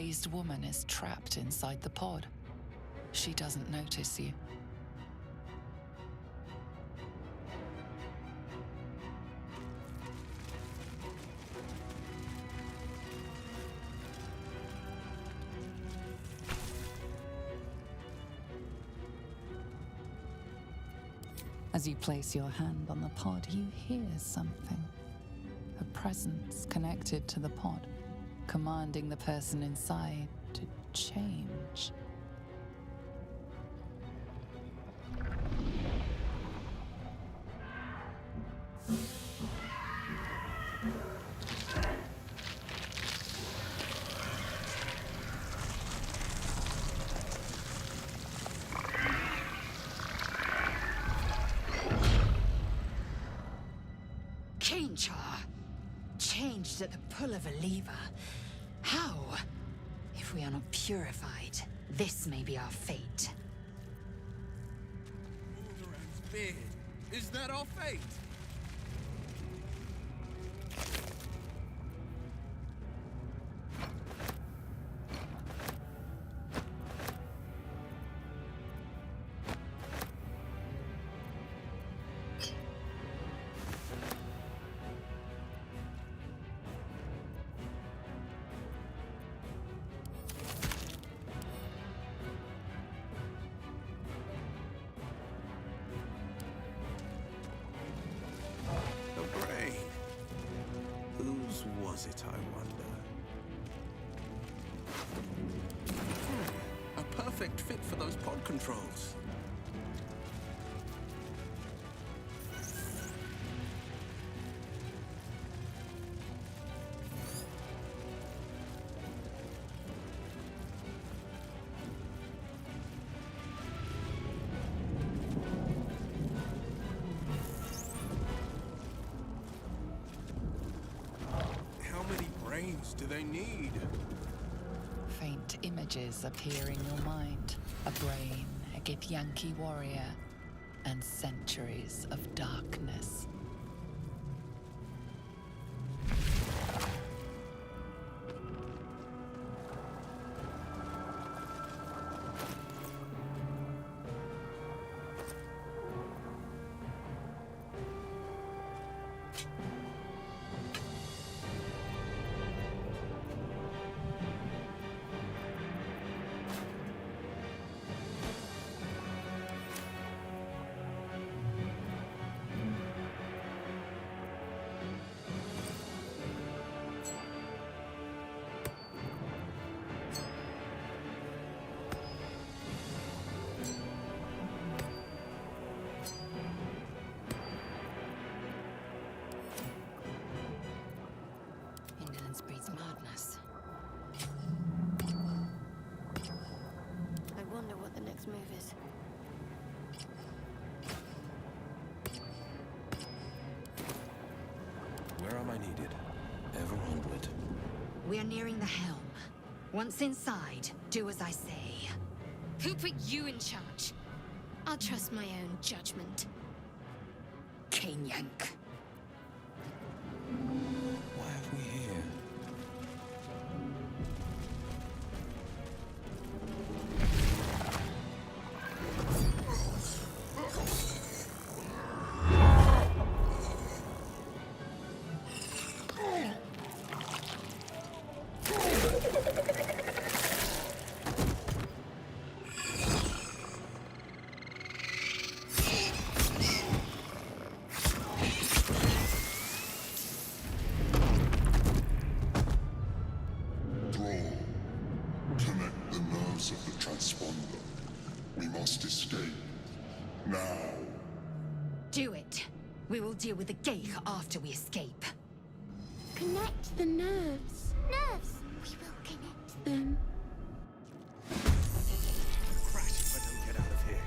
dazed woman is trapped inside the pod. She doesn't notice you. As you place your hand on the pod, you hear something. A presence connected to the pod, commanding the person inside to change. Changed at the pull of a lever. How? If we are not purified, this may be our fate. Baldur beard. Is that our fate? Was it, I wonder? A perfect fit for those pod controls. Do they need? Faint images appear in your mind. A brain, a Githyanki warrior, and centuries of darkness. Breeds madness. I wonder what the next move is. Where am I needed? Ever onward. We are nearing the helm. Once inside, do as I say. Who put you in charge? I'll trust my own judgment. Yank. Why have we here? Of the transponder. We must escape. Now. Do it. We will deal with the Geich after we escape. Connect the nerves. Nerves! We will connect them. Crash if I don't get out of here.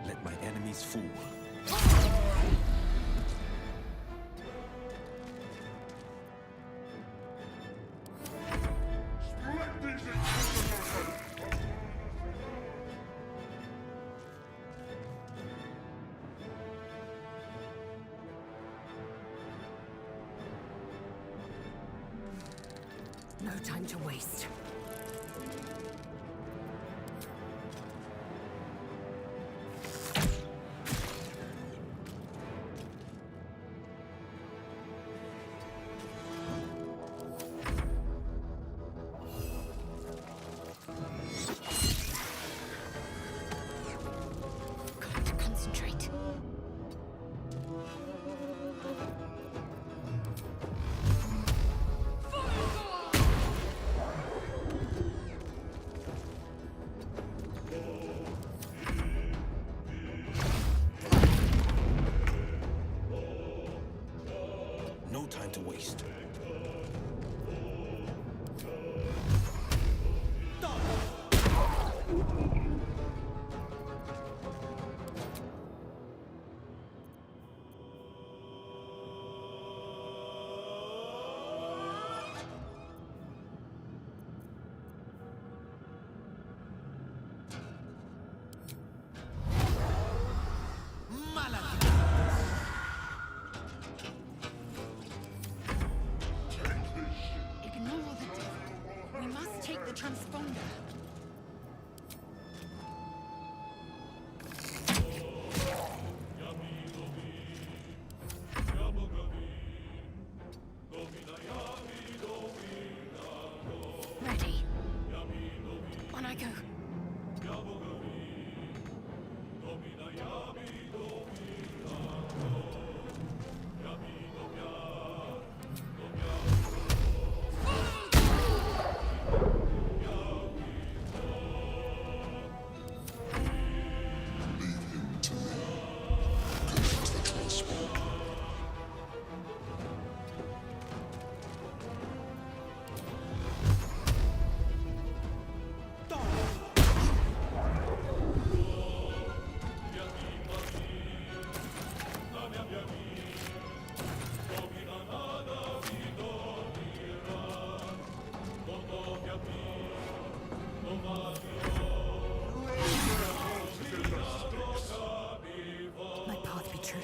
Let my enemies fall. Strike these No time to waste. Got to concentrate. No time to waste. Ignore the devil. We must take the transponder. Ready. On I go. Leave him to me. Connect the transponder. My path be true.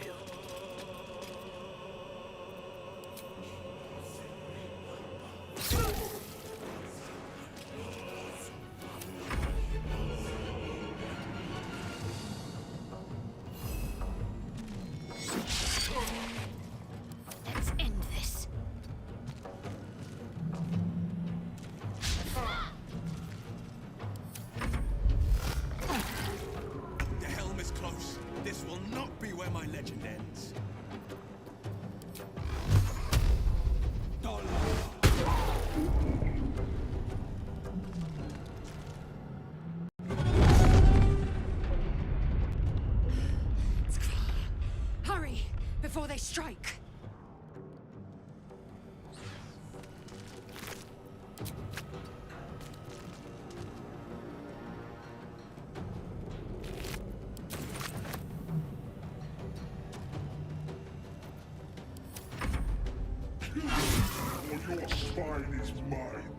Let's end this. The helm is close. This will not be where my legend ends. Hurry, before they strike. Or your spine is mine.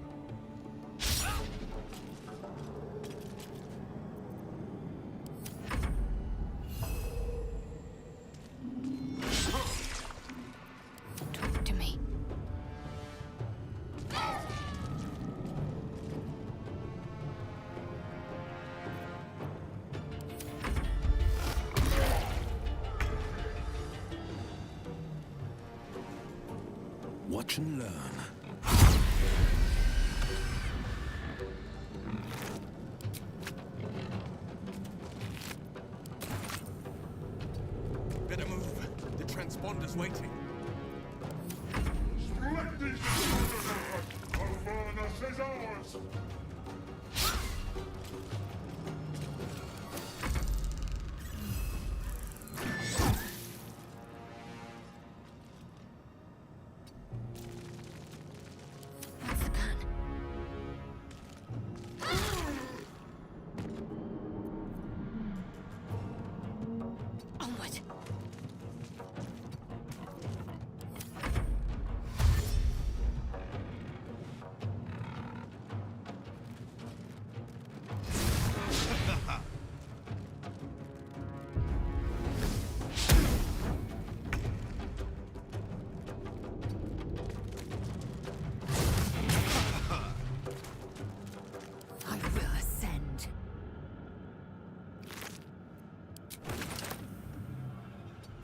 Talk to me. Watch and learn. Better move. The transponder's waiting. Let these Avernus is ours! What's the plan? Onward.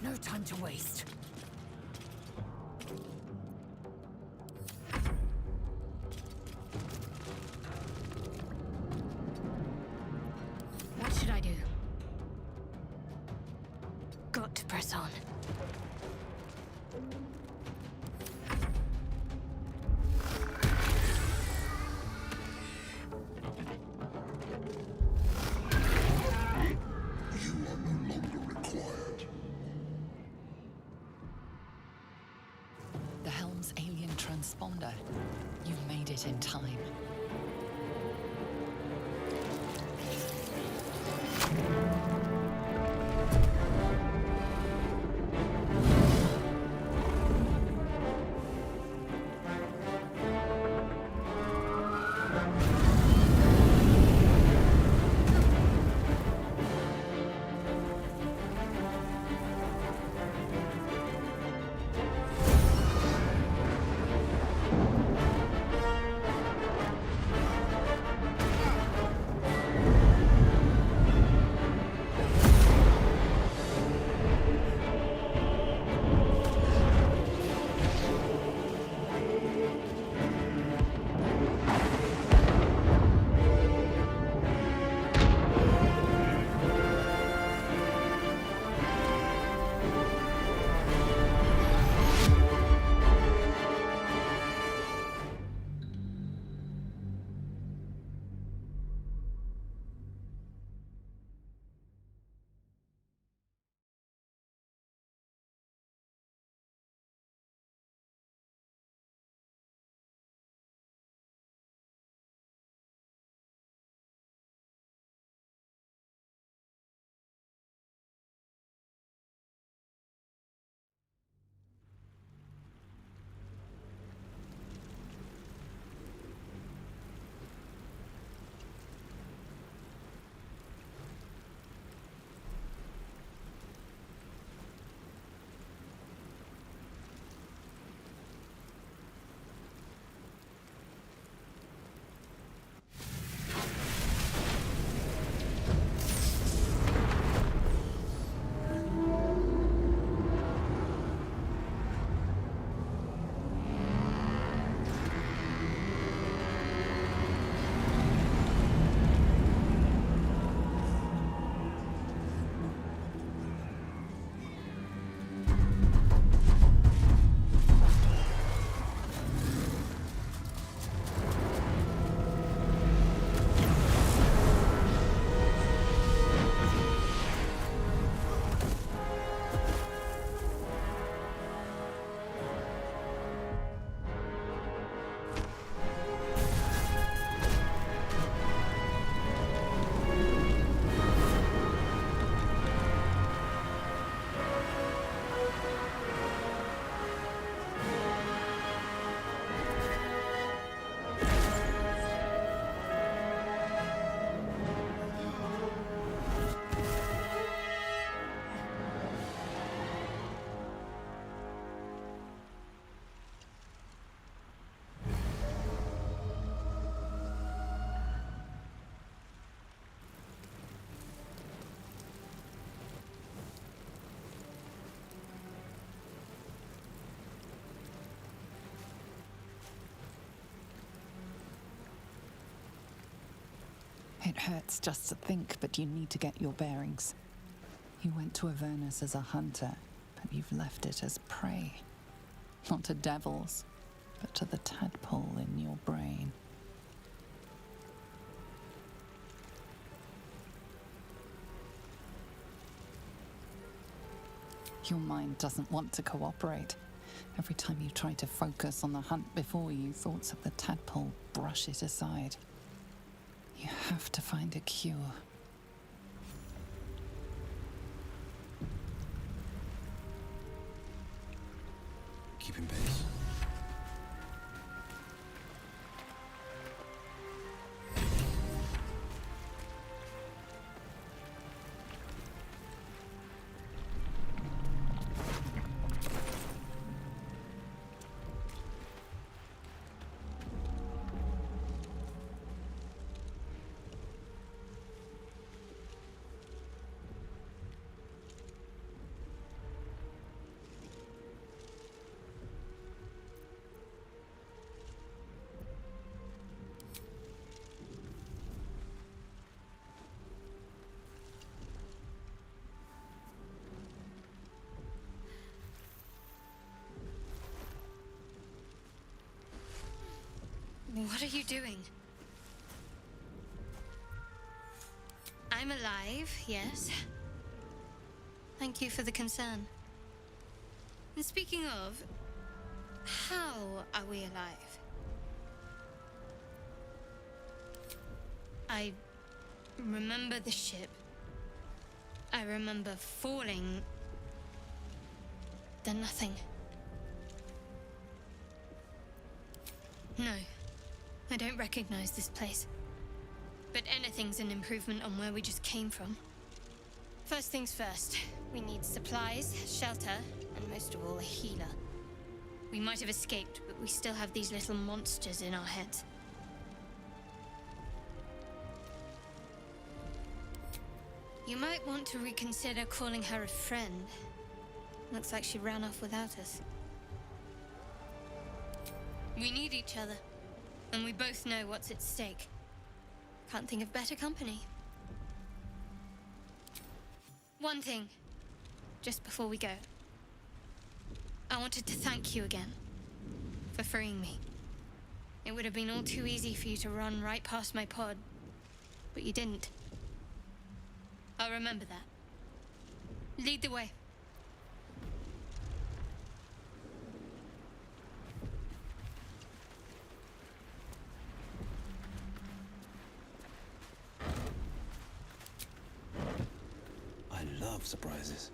No time to waste. What should I do? Got to press on. You are no longer required. The helm's alien transponder. You made it in time. It hurts just to think, but you need to get your bearings. You went to Avernus as a hunter, but you've left it as prey. Not to devils, but to the tadpole in your brain. Your mind doesn't want to cooperate. Every time you try to focus on the hunt before you, thoughts of the tadpole brush it aside. You have to find a cure. Keeping pace. What are you doing? I'm alive, yes. Thank you for the concern. And speaking of, how are we alive? I remember the ship. I remember falling. Then nothing. No, I don't recognize this place. But anything's an improvement on where we just came from. First things first, we need supplies, shelter, and most of all, a healer. We might have escaped, but we still have these little monsters in our heads. You might want to reconsider calling her a friend. Looks like she ran off without us. We need each other, and we both know what's at stake. Can't think of better company. One thing, just before we go. I wanted to thank you again for freeing me. It would have been all too easy for you to run right past my pod, but you didn't. I'll remember that. Lead the way. I love surprises.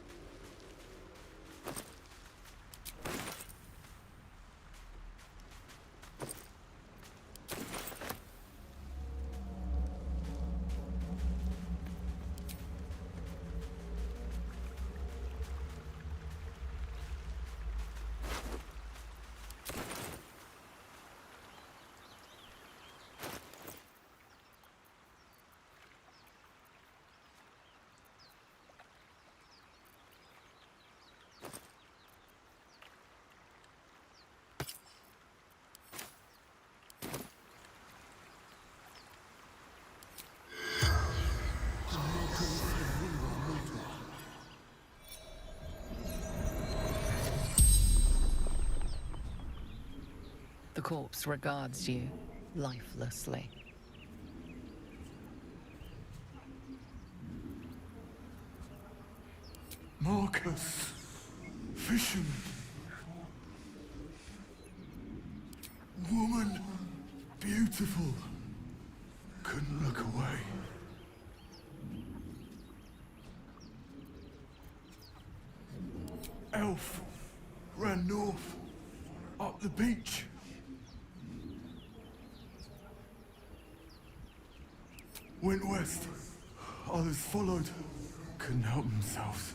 The corpse regards you lifelessly. Marcus, fisherman, woman, beautiful, couldn't look away. Elf, ran north, up the beach. Went west, others followed, couldn't help themselves.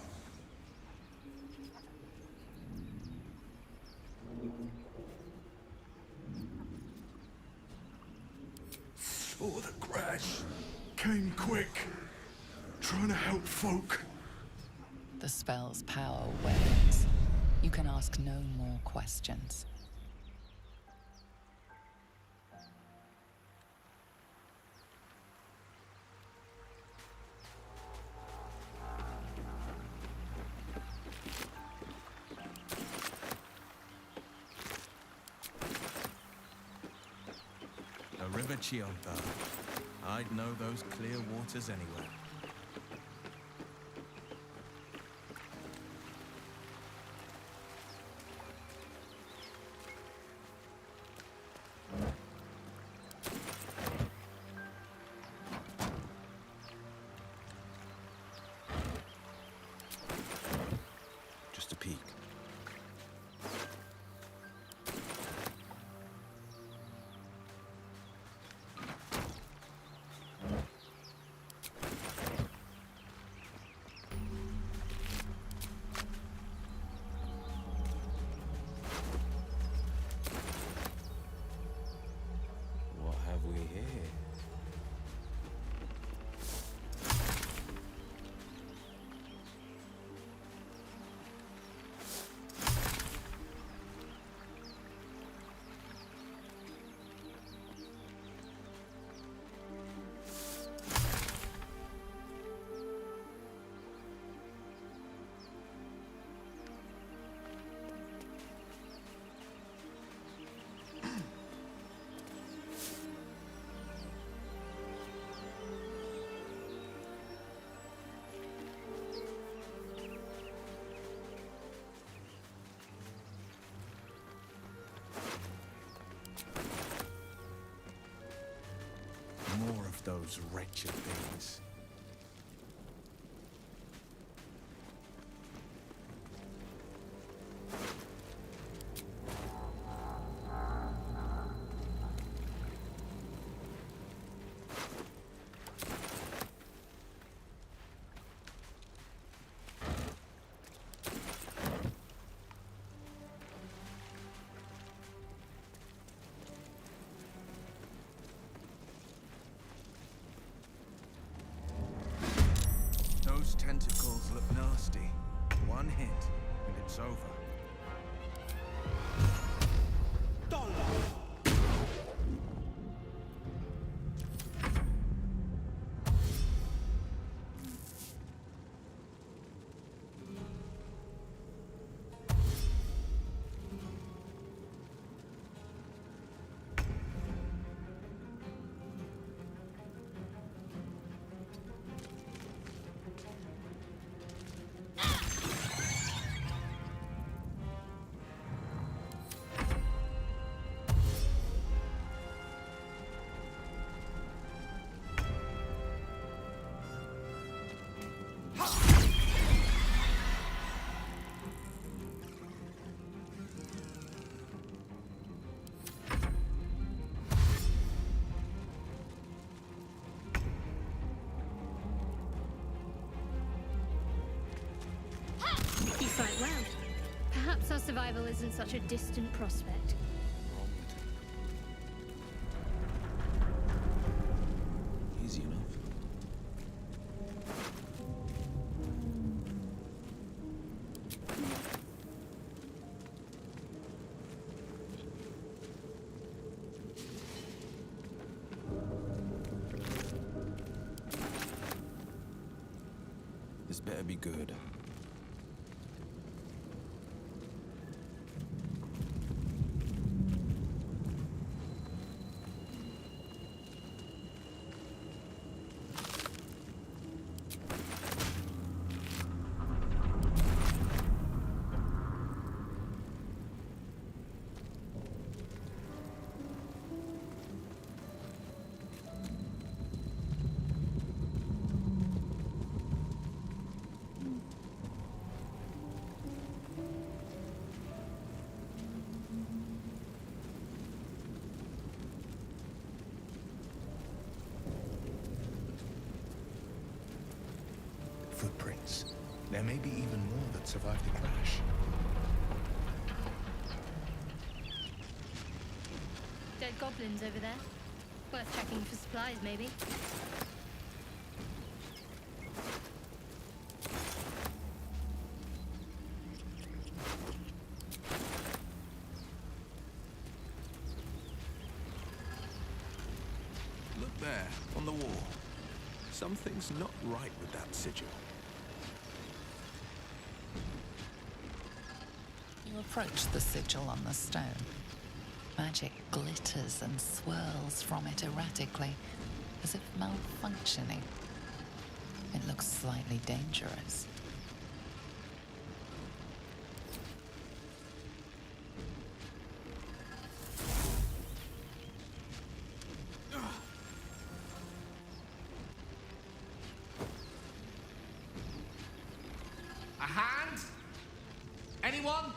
Saw the crash, came quick, trying to help folk. The spell's power wanes. You can ask no more questions. A river Chianta. I'd know those clear waters anywhere. Just a peek. What have we here? those wretched things. Those tentacles look nasty. One hit, and it's over. You fight well. Perhaps our survival isn't such a distant prospect. Easy enough. This better be good. Footprints. There may be even more that survived the crash. Dead goblins over there. Worth checking for supplies, maybe. Look there, on the wall. Something's not right with that sigil. You approach the sigil on the stone. Magic glitters and swirls from it erratically, as if malfunctioning. It looks slightly dangerous. A hand? Anyone?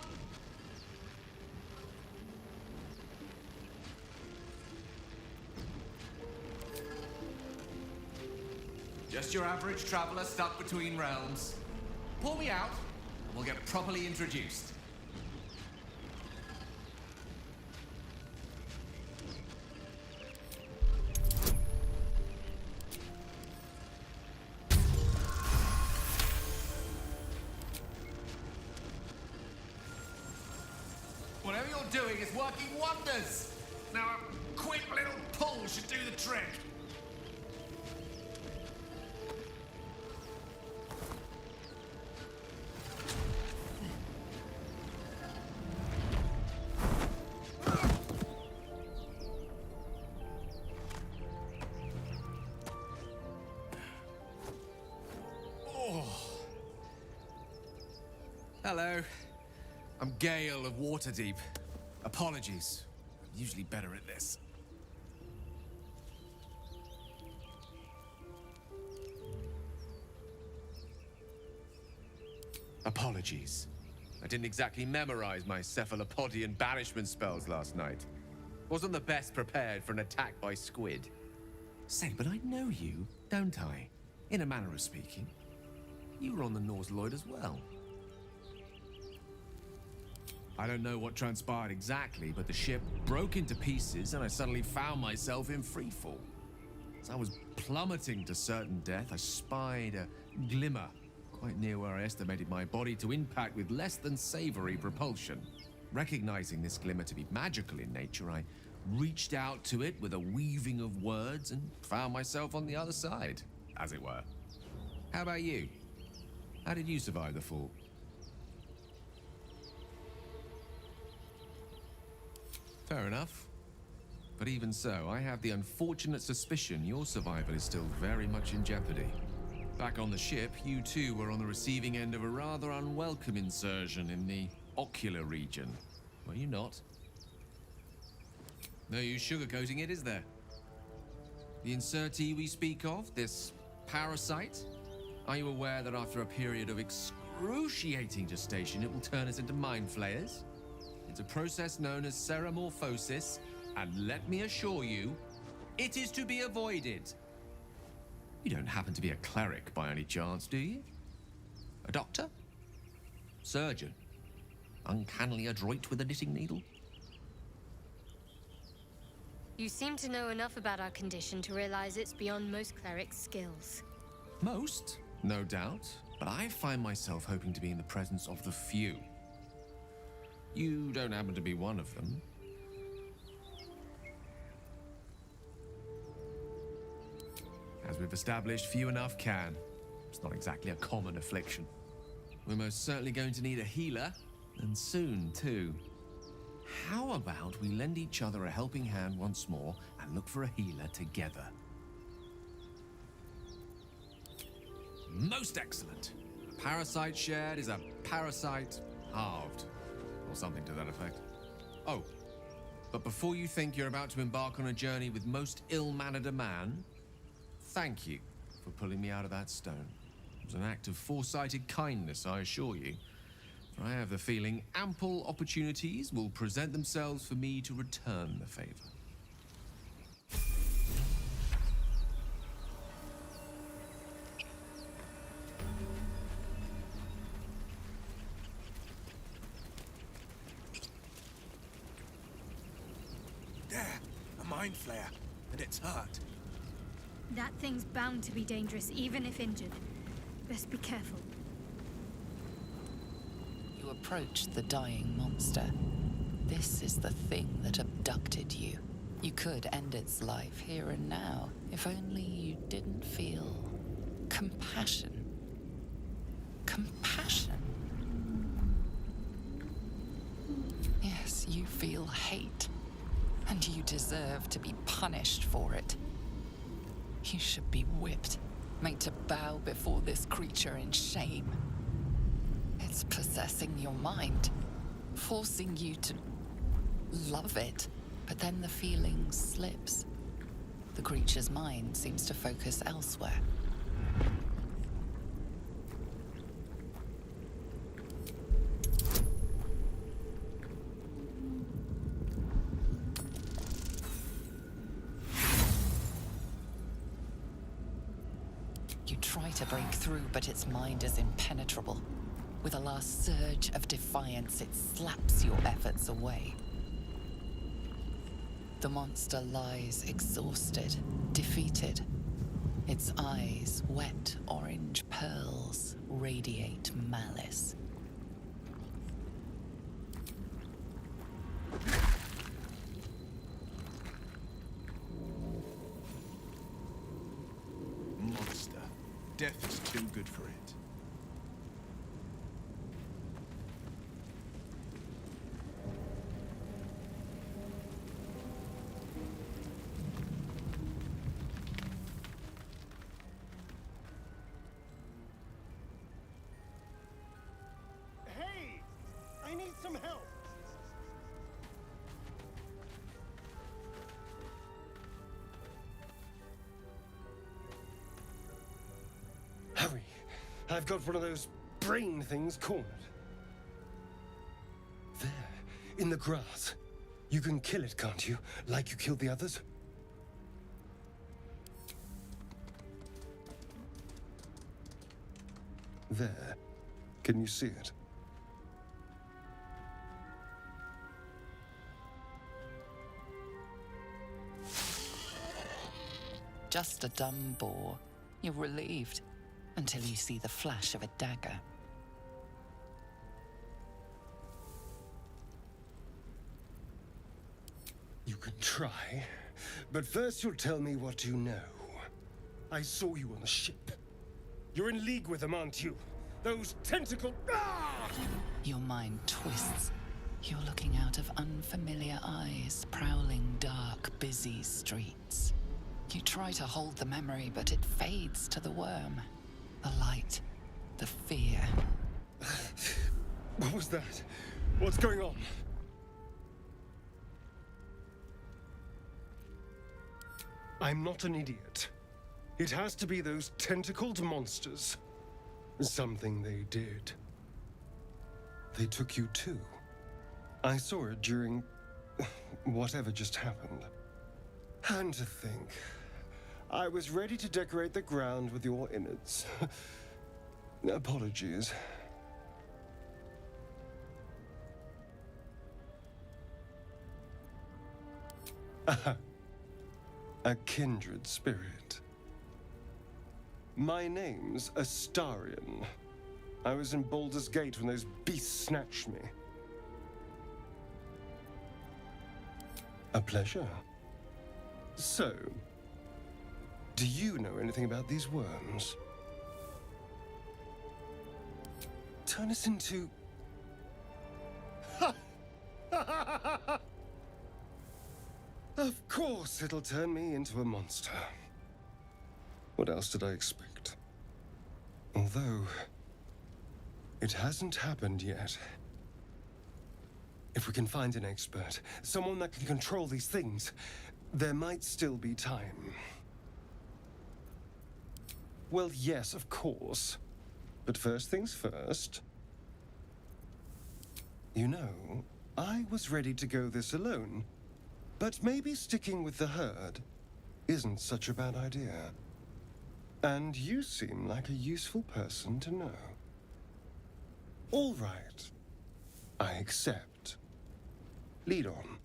Just your average traveler stuck between realms. Pull me out, and we'll get properly introduced. Whatever you're doing is working wonders. Now a quick little pull should do the trick. Hello. I'm Gale of Waterdeep. Apologies. I'm usually better at this. Apologies. I didn't exactly memorize my cephalopodian banishment spells last night. Wasn't the best prepared for an attack by squid. Say, but I know you, don't I? In a manner of speaking. You were on the Norse Lloyd as well. I don't know what transpired exactly, but the ship broke into pieces and I suddenly found myself in freefall. As I was plummeting to certain death, I spied a glimmer quite near where I estimated my body to impact with less than savory propulsion. Recognizing this glimmer to be magical in nature, I reached out to it with a weaving of words and found myself on the other side, as it were. How about you? How did you survive the fall? Fair enough. But even so, I have the unfortunate suspicion your survival is still very much in jeopardy. Back on the ship, you too were on the receiving end of a rather unwelcome insertion in the ocular region, were you not? No use sugarcoating it, is there? The insertee we speak of, this parasite, are you aware that after a period of excruciating gestation, it will turn us into mind flayers? It's a process known as ceramorphosis, and let me assure you, it is to be avoided. You don't happen to be a cleric by any chance, do you? A doctor? Surgeon? Uncannily adroit with a knitting needle? You seem to know enough about our condition to realize it's beyond most clerics' skills. Most, no doubt, but I find myself hoping to be in the presence of the few. You don't happen to be one of them. As we've established, few enough can. It's not exactly a common affliction. We're most certainly going to need a healer, and soon, too. How about we lend each other a helping hand once more and look for a healer together? Most excellent. A parasite shared is a parasite halved, or something to that effect. Oh, but before you think you're about to embark on a journey with most ill-mannered a man, thank you for pulling me out of that stone. It was an act of foresighted kindness, I assure you. For I have the feeling ample opportunities will present themselves for me to return the favor. There, a mind flayer, and it's hurt. That thing's bound to be dangerous, even if injured. Best be careful. You approach the dying monster. This is the thing that abducted you. You could end its life here and now, if only you didn't feel compassion. Compassion? Yes, you feel hate, and you deserve to be punished for it. You should be whipped, made to bow before this creature in shame. It's possessing your mind, forcing you to love it, but then the feeling slips. The creature's mind seems to focus elsewhere. You try to break through, but its mind is impenetrable. With a last surge of defiance, it slaps your efforts away. The monster lies exhausted, defeated. Its eyes, wet orange pearls, radiate malice. Monster. Death is too good for it. Hey! I need some help! Hurry! I've got one of those brain thing's cornered. There, in the grass. You can kill it, can't you? Like you killed the others? There. Can you see it? Just a dumb boar. You're relieved until you see the flash of a dagger. You can try, but first you'll tell me what you know. I saw you on the ship. You're in league with them, aren't you? Those tentacle... Ah! Your mind twists. You're looking out of unfamiliar eyes, prowling dark, busy streets. You try to hold the memory, but it fades to the worm. The light, the fear. What was that? What's going on? I'm not an idiot. It has to be those tentacled monsters. Something they did. They took you too. I saw it during whatever just happened. And to think, I was ready to decorate the ground with your innards. Apologies. A kindred spirit. My name's Astarion. I was in Baldur's Gate when those beasts snatched me. A pleasure. So, do you know anything about these worms? Turn us into... Of course it'll turn me into a monster. What else did I expect? Although, it hasn't happened yet. If we can find an expert, someone that can control these things, there might still be time. Well, yes, of course. But first things first. You know, I was ready to go this alone. But maybe sticking with the herd isn't such a bad idea. And you seem like a useful person to know. All right. I accept. Lead on.